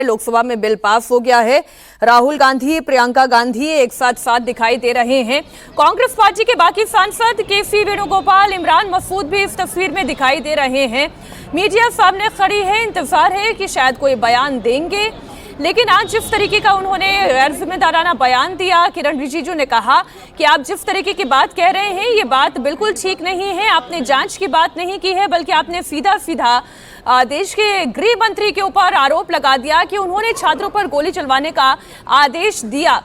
लोकसभा में bill pass हो गया है। राहुल गांधी, प्रियंका गांधी एक साथ दिखाई दे रहे हैं। कांग्रेस पार्टी के बाकी सांसद केसी वेणुगोपाल, इमरान मसूद भी इस तस्वीर में दिखाई दे रहे हैं। मीडिया सामने खड़ी है, इंतजार है कि शायद कोई बयान देंगे, लेकिन आज जिस तरीके का उन्होंने गैर जिम्मेदाराना बयान दिया, किरण रिजिजू ने कहा कि आप जिस तरीके की बात कह रहे हैं ये बात बिल्कुल ठीक नहीं है। आपने जांच की बात नहीं की है, बल्कि आपने सीधा देश के गृह मंत्री के ऊपर आरोप लगा दिया कि उन्होंने छात्रों पर गोली चलवाने का आदेश दिया।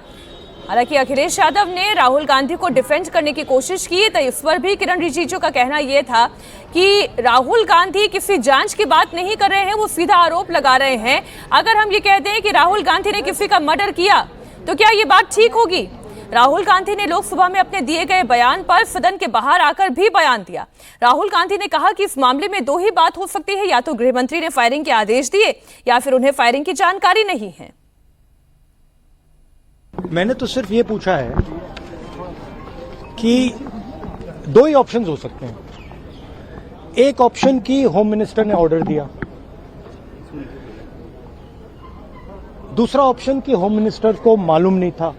हालांकि अखिलेश यादव ने राहुल गांधी को डिफेंड करने की कोशिश की, तो इस पर भी किरण रिजिजू का कहना यह था कि राहुल गांधी किसी जांच की बात नहीं कर रहे हैं, वो सीधा आरोप लगा रहे हैं। अगर हम ये कह दें कि राहुल गांधी ने किसी का मर्डर किया तो क्या ये बात ठीक होगी? राहुल गांधी ने लोकसभा में अपने दिए गए बयान पर सदन के बाहर आकर भी बयान दिया। राहुल गांधी ने कहा कि इस मामले में दो ही बात हो सकती है, या तो गृह मंत्री ने फायरिंग के आदेश दिए या फिर उन्हें फायरिंग की जानकारी नहीं है। मैंने तो सिर्फ ये पूछा है कि दो ही ऑप्शंस हो सकते हैं। एक ऑप्शन की होम मिनिस्टर ने ऑर्डर दिया, दूसरा ऑप्शन की होम मिनिस्टर को मालूम नहीं था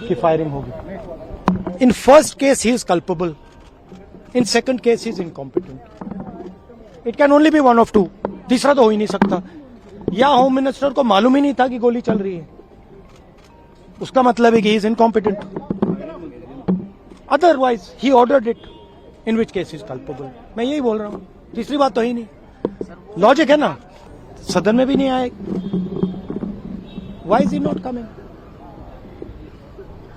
कि फायरिंग होगी। In first case he is culpable, in second case he is incompetent. It can only be one of two, तीसरा तो हो ही नहीं सकता। या होम मिनिस्टर को मालूम ही नहीं था कि गोली चल रही है, उसका मतलब है कि ही is incompetent. Otherwise he ordered it, in which case is culpable. मैं यही बोल रहा हूं, तीसरी बात तो ही नहीं। लॉजिक है ना, सदन में भी नहीं आए। Why is he not coming?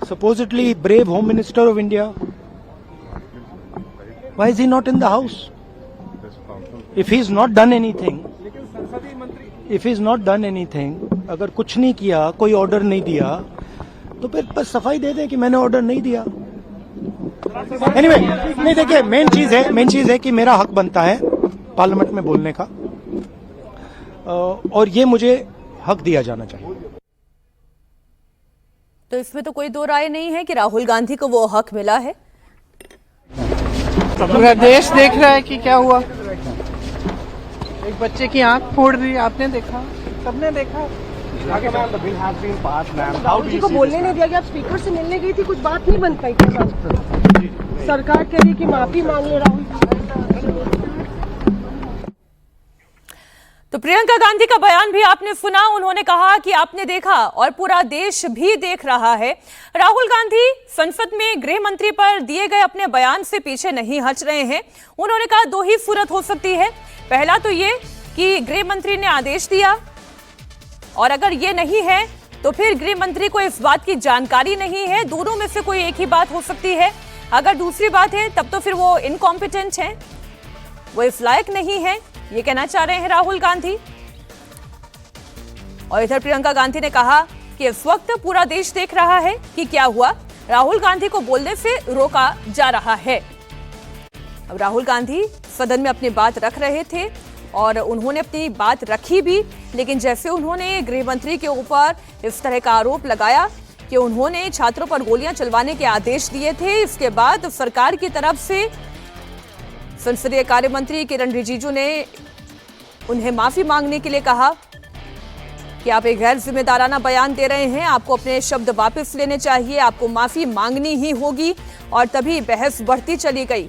supposedly brave home minister of India, why is he not in the house? If he's not done anything, अगर कुछ नहीं किया, कोई ऑर्डर नहीं दिया, तो फिर बस सफाई दे दें कि मैंने ऑर्डर नहीं दिया। Anyway, नहीं, देखिए मेन चीज है कि मेरा हक बनता है पार्लियामेंट में बोलने का, और ये मुझे हक दिया जाना चाहिए। तो इसमें तो कोई दो राय नहीं है कि राहुल गांधी को वो हक मिला है। पूरा देश देख रहा है कि क्या हुआ। एक बच्चे की आंख फोड़ दी, आपने देखा, सबने देखा। राहुल जी को बोलने नहीं दिया कि आप स्पीकर से मिलने गई थी, कुछ बात नहीं बन पाई। सरकार कह रही कि माफी मांग ले राहुल जी। तो प्रियंका गांधी का बयान भी आपने सुना। उन्होंने कहा कि आपने देखा और पूरा देश भी देख रहा है। राहुल गांधी संसद में गृह मंत्री पर दिए गए अपने बयान से पीछे नहीं हट रहे हैं। उन्होंने कहा दो ही सूरत हो सकती है, पहला तो ये कि गृह मंत्री ने आदेश दिया, और अगर ये नहीं है तो फिर गृह मंत्री को इस बात की जानकारी नहीं है। दोनों में से कोई एक ही बात हो सकती है। अगर दूसरी बात है तब तो फिर वो इनकॉम्पिटेंट है, वो इस लायक नहीं है, ये कहना चाह रहे हैं राहुल गांधी। और इधर प्रियंका गांधी ने कहा कि इस वक्त पूरा देश देख रहा है कि क्या हुआ, राहुल गांधी को बोलने से रोका जा रहा है। अब राहुल गांधी सदन में अपनी बात रख रहे थे और उन्होंने अपनी बात रखी भी, लेकिन जैसे उन्होंने गृह मंत्री के ऊपर इस तरह का आरोप लगाया कि उन्होंने छात्रों पर गोलियां चलवाने के आदेश दिए थे, इसके बाद सरकार की तरफ से संसदीय कार्य मंत्री किरण रिजिजू ने उन्हें माफी मांगने के लिए कहा कि आप एक गैर जिम्मेदाराना बयान दे रहे हैं, आपको अपने शब्द वापस लेने चाहिए, आपको माफी मांगनी ही होगी। और तभी बहस बढ़ती चली गई।